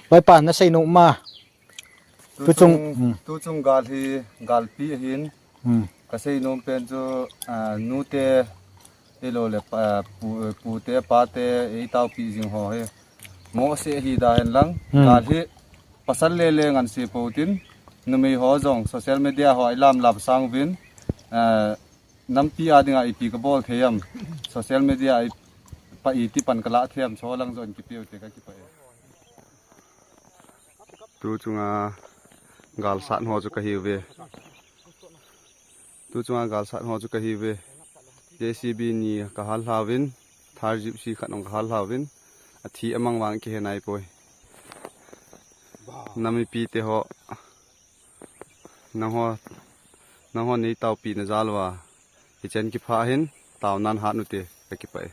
vai pan na sei no ma tu chung gal pi hin ka sei no pen chu nu te elo le pu te pa te e tau pi jing ho he mo se hi da hen lang gal hi pasal le ngan se potin numi ho jong social media ho ilam lab sang win nam pi adinga ipi ka bol theyam social media pa iti pan kala thiam cholang zon ki piu te ka ki pa tu chunga gal san ho chu ka hi ve tu chunga gal san ho chu ka hi ve JCB ni ka hal hawin thar jip si khanong ka hal hawin athi amang wang ki henai poi nami pi te ho nang ho nei tau pi na jalwa ichen ki pha hin taw nan ha nu te ka ki pai